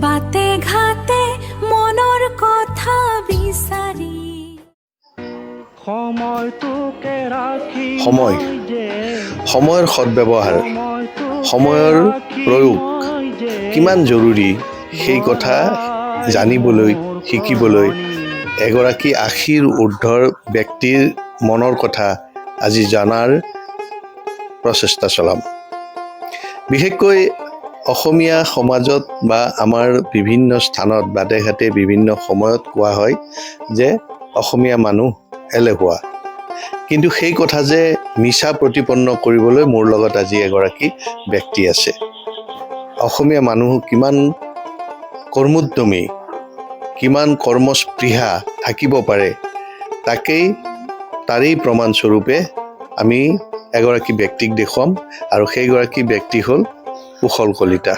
বাতে ঘাতে মনৰ কথা বিচাৰি সময় সময়ৰ সদ্ব্যৱহাৰ সময়ৰ প্ৰয়োগ কিমান জৰুৰী সেই কথা জানিবলৈ শিকিবলৈ এগৰাকী ৮০ৰ ঊৰ্ধ্বৰ ব্যক্তিৰ মনৰ কথা আজি জনাৰ প্ৰচেষ্টা চলাম। বিশেষকৈ অসমীয়া সমাজত বা আমাৰ বিভিন্ন স্থানত বাটে ঘাটে বিভিন্ন সময়ত কোৱা হয় যে অসমীয়া মানুহ এলেহুৱা, কিন্তু সেই কথা যে মিছা প্ৰতিপন্ন কৰিবলৈ মোৰ লগত আজি এগৰাকী ব্যক্তি আছে। অসমীয়া মানুহ কিমান কৰ্মোদ্যমী, কিমান কৰ্মস্পৃহা থাকিব পাৰে, তাৰেই প্ৰমাণস্বৰূপে আমি এগৰাকী ব্যক্তিক দেখুৱাম, আৰু সেইগৰাকী ব্যক্তি হ'ল কুশল কলিতা।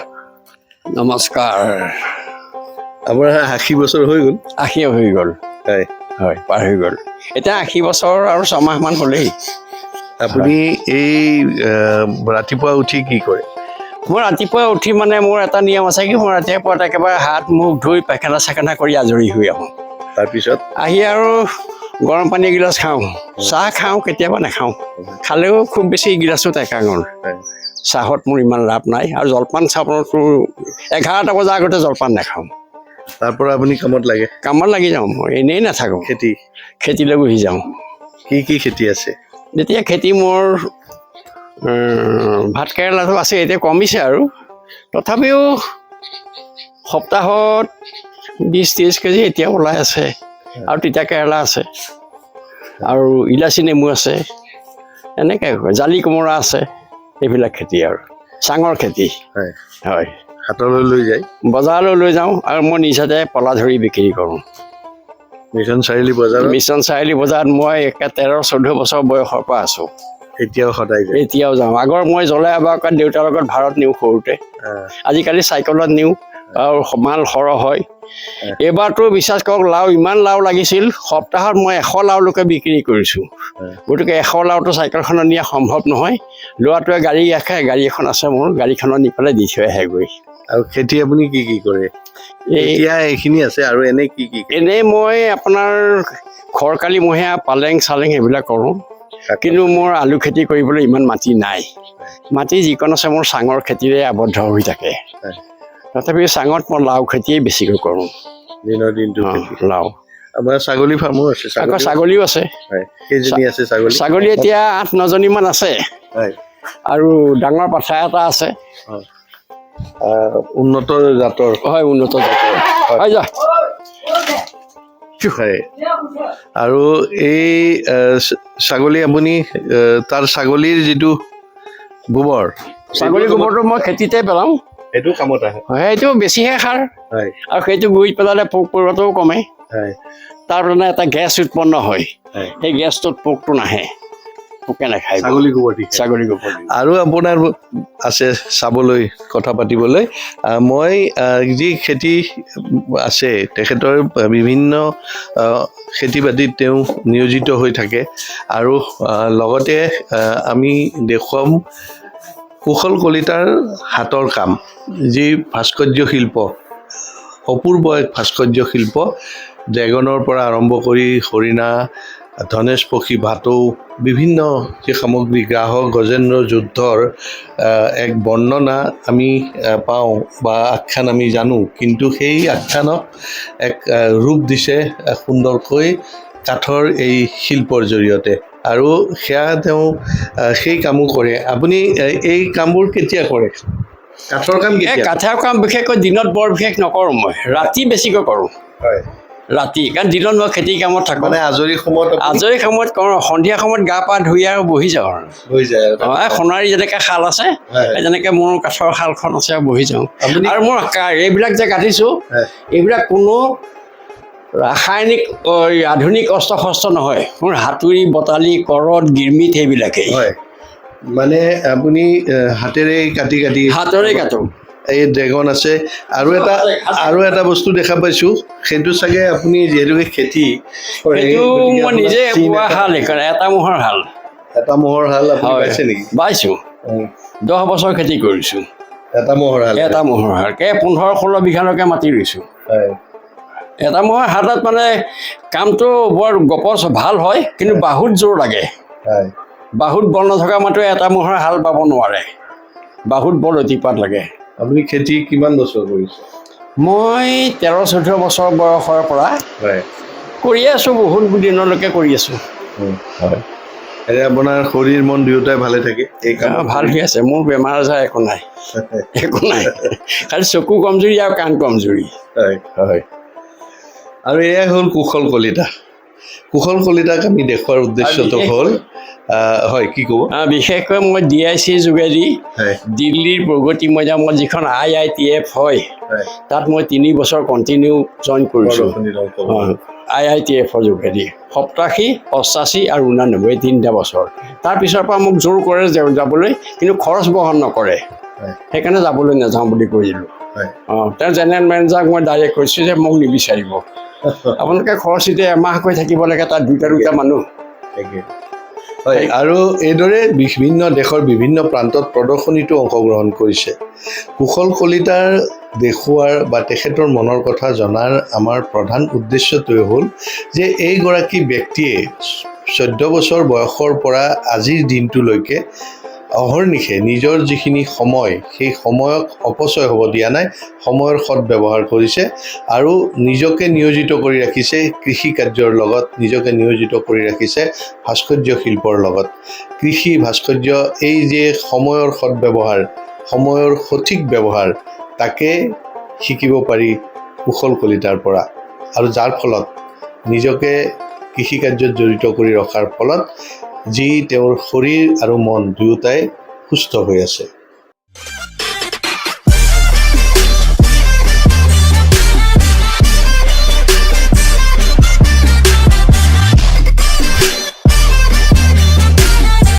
নমস্কাৰ। আপোনাৰ ৮০ বছৰ হৈ গ'ল? ৮০ হৈ গ'ল। হয় হয়, পাৰ হৈ গ'ল। এতিয়া ৮০ বছৰ আৰু ছমাহমান হ'লেই। আপুনি এই ৰাতিপুৱা উঠি কি কৰে? মই ৰাতিপুৱা উঠি মানে মোৰ এটা নিয়ম আছে কি, মই ৰাতিপুৱা একেবাৰে হাত মুখ ধুই পাইখানা চাইখানা কৰি আজৰি হৈ আহোঁ। তাৰপিছত আহি আৰু গৰম পানী এগিলাচ খাওঁ, চাহ খাওঁ, কেতিয়াবা নাখাওঁ, খালেও খুব বেছি এগিলাচত একাঙৰ। চাহত মোৰ ইমান লাভ নাই, আৰু জলপান চাহতো 11টা বজাৰ আগতে জলপান নাখাওঁ। তাৰ পৰা আপুনি কামত লাগে? কামত লাগি যাওঁ, মই এনেই নাথাকোঁ। খেতিলৈ বহি যাওঁ। কি কি খেতি আছে? যেতিয়া খেতি মোৰ ভাত কেৰেলাটো আছে, এতিয়া কমিছে আৰু তথাপিও সপ্তাহত 20-30 কেজি এতিয়া ওলাই আছে। আৰু তিতা কেৰেলা আছে, আৰু ইলাচি নেমু আছে, এনেকৈ জালি কোমোৰা আছে। এইবিলাক খেতি আৰু চাঙৰ খেতি। হয়, হাতলৈ লৈ যায়, বজাৰলৈ লৈ যাওঁ, আৰু মই নিজতে পলা ধৰি বিক্ৰী কৰোঁ। মিছন চাৰিআলি বজাৰত মই 13-14 বছৰ বয়সৰ পৰা আছোঁ। এতিয়াও যাওঁ। আগৰ মই জ্বলাই এবাৰ দেউতাৰ লগত ভাৰত নিওঁ সৰুতে, আজিকালি চাইকেলত নিওঁ, আৰু মাল সৰহ হয়। এইবাৰতো বিশ্বাস কৰক, লাও ইমান লাও লাগিছিল, সপ্তাহত মই 100 লাওলৈকে বিক্ৰী কৰিছোঁ। গতিকে 100 লাওটো চাইকেলখনত নিয়া সম্ভৱ নহয়। ল'ৰাটোৱে গাড়ী ৰাখে, গাড়ী এখন আছে মোৰ, গাড়ীখনত নি পেলাই দি থৈ আহেগৈ। আৰু খেতি আপুনি কি কি কৰে? এতিয়া এইখিনি আছে, আৰু এনেই কি কি? এনেই মই আপোনাৰ খৰকালিমহীয়া পালেং চালেং সেইবিলাক কৰোঁ, কিন্তু মোৰ আলু খেতি কৰিবলৈ ইমান মাটি নাই। মাটি যিকণ আছে মোৰ চাঙৰ খেতিৰে আবদ্ধ হৈ থাকে। তথাপিও চাঙত মই লাও খেতিয়ে বেছিকৈ কৰোঁ। দিনৰ দিনটো লাও। আপোনাৰ ছাগলী ফাৰ্মো আছে? আকৌ ছাগলীও আছে। কেইজনী আছে ছাগলী? ছাগলী এতিয়া 8-9জনীমান আছে, আৰু ডাঙৰ পাঠা এটা আছে। উন্নত জাতৰ? হয়, উন্নত জাতৰ। আৰু এই ছাগলী আপুনি তাৰ ছাগলীৰ যিটো গোবৰ, ছাগলী গোবৰটো মই খেতিতে পেলাওঁ। সেইটো কামত আহে? সেইটো বেছিহে সাৰ, আৰু সেইটো গুৰিত পেলালে পোক পৰুৱাটোও কমে। তাৰ মানে এটা গেছ উৎপন্ন হয়, সেই গেছটোত পোকটো নাহে, পোকে নাখায় ছাগলী গোবৰ। আৰু আপোনাৰ আছে চাবলৈ, কথা পাতিবলৈ। মই যি খেতি আছে তেখেতৰ বিভিন্ন খেতি বাতিত তেওঁ নিয়োজিত হৈ থাকে, আৰু লগতে আমি দেখুৱাম কুশল কলিতাৰ হাতৰ কাম, যি ভাস্কৰ্য শিল্প, অপূৰ্ব এক ভাস্কৰ্য শিল্প। ড্ৰেগনৰ পৰা আৰম্ভ কৰি হৰিণা, ধনেশ পক্ষী, ভাটৌ, বিভিন্ন যি সামগ্ৰী, গ্ৰাহক গজেন্দ্ৰ যুদ্ধৰ এক বৰ্ণনা আমি পাওঁ বা আখ্যান আমি জানো, কিন্তু সেই আখ্যানক এক ৰূপ দিছে সুন্দৰকৈ কাঠৰ এই শিল্পৰ জৰিয়তে, আৰু সেয়া তেওঁ সেই কামো কৰে। আপুনি এই কামবোৰ কেতিয়া কৰে? কাঠৰ কাম? কাঠৰ কাম বিশেষকৈ দিনত বৰ বিশেষ নকৰোঁ, মই ৰাতি বেছিকৈ কৰোঁ। ৰাতি, কাৰণ দিনত মই খেতি কামত থাকোঁ। মানে আজৰি সময়ত কৰোঁ। সন্ধিয়া সময়ত গা পা ধুই আৰু বহি যাওঁ। আৰু সোণাৰী যেনেকৈ শাল আছে, তেনেকৈ মোৰ কাঠৰ শালখন আছে, আৰু বহি যাওঁ। আৰু মোৰ এইবিলাক যে কাটিছোঁ, এইবিলাক কোনো ৰাসায়নিক আধুনিক অস্ত্ৰ শস্ত্ৰ নহয়, মোৰ হাতুৰি, বটালি, কৰদ, গিৰমিট সেইবিলাকেই। মানে আপুনি হাতেৰে কাটো? এই ড্ৰেগন আছে, আৰু এটা বস্তু দেখা পাইছো, সেইটো চাগে আপুনি যিহেতুকে খেতি মই নিজে বোৱা শাল, এটা মহৰ শাল। আপুনি পাইছে নেকি? বাইছোঁ, 10 বছৰ খেতি কৰিছোঁ। এটা মহৰ হাল এটা মহৰ হাল 15-16 বিঘালৈকে মাটি ৰুইছোঁ হয় এটা মহৰ হাতত মানে কামটো বৰ গপচ ভাল হয় কিন্তু বাহুত জোৰ লাগে হয় বাহুত বল নথকা মাত্ৰে এটা মহৰ হাল বাব নোৱাৰে বাহুত বৰ অতিপাত লাগে আপুনি খেতি কিমান বছৰ কৰিছে মই 13-14 বছৰ বয়সৰ পৰা হয় কৰি আছোঁ বহুত দিনলৈকে কৰি আছোঁ হয় এতিয়া আপোনাৰ শৰীৰ মন দুয়োটাই ভালে থাকে এই কাম ভাল হৈ আছে মোৰ বেমাৰ আজাৰ একো নাই খালি চকু কমজুৰি আৰু কাণ কমজুৰি হয় হয় আৰু এয়াই হ'ল কুশল কলিতা কুশল কলিতাক আমি দেখুৱাৰ উদ্দেশ্যটো হ'ল হয় কি ক'ব বিশেষকৈ মই DIC যোগেদি হয় দিল্লীৰ প্ৰগতি মৈদামত যিখন IITF হয় হয় তাত মই 3 বছৰ কণ্টিনিউ জইন কৰিছোঁ IITFৰ যোগেদি 87, 88 আৰু 89 এই 3টা বছৰ তাৰপিছৰ পৰা মোক জোৰ কৰে যাবলৈ কিন্তু খৰচ বহন নকৰে সেইকাৰণে যাবলৈ নাযাওঁ বুলি কৰিলোঁ তেওঁ জেনেৰেল মেনেজাৰক মই ডাইৰেক্ট কৈছোঁ যে মোক নিবিচাৰিব আপোনালোকে খৰচ এতিয়া এমাহকৈ থাকিব লাগে তাত দুটা মানুহ হয় আৰু এইদৰে বিভিন্ন দেশৰ বিভিন্ন প্ৰান্তত প্ৰদৰ্শনীতো অংশগ্ৰহণ কৰিছে কুশল কলিতাৰ দেখুৱাৰ বা তেখেতৰ মনৰ কথা জনাৰ আমাৰ প্ৰধান উদ্দেশ্যটোৱে হ'ল যে এইগৰাকী ব্যক্তিয়ে 14 বছৰ বয়সৰ পৰা আজিৰ দিনটোলৈকে অহৰ্নিশে নিজৰ যিখিনি সময় সেই সময়ক অপচয় হ'ব দিয়া নাই সময়ৰ সৎব্যৱহাৰ কৰিছে আৰু নিজকে নিয়োজিত কৰি ৰাখিছে কৃষি কাৰ্যৰ লগত নিজকে নিয়োজিত কৰি ৰাখিছে ভাস্কৰ্য শিল্পৰ লগত কৃষি ভাস্কৰ্য এই যে সময়ৰ সৎব্যৱহাৰ সময়ৰ সঠিক ব্যৱহাৰ তাকে শিকিব পাৰি কুশল কলিতাৰ পৰা আৰু যাৰ ফলত নিজকে কৃষি কাৰ্যত জড়িত কৰি ৰখাৰ ফলত যি তেওঁৰ শৰীৰ আৰু মন দুয়োটাই সুস্থ হৈ আছে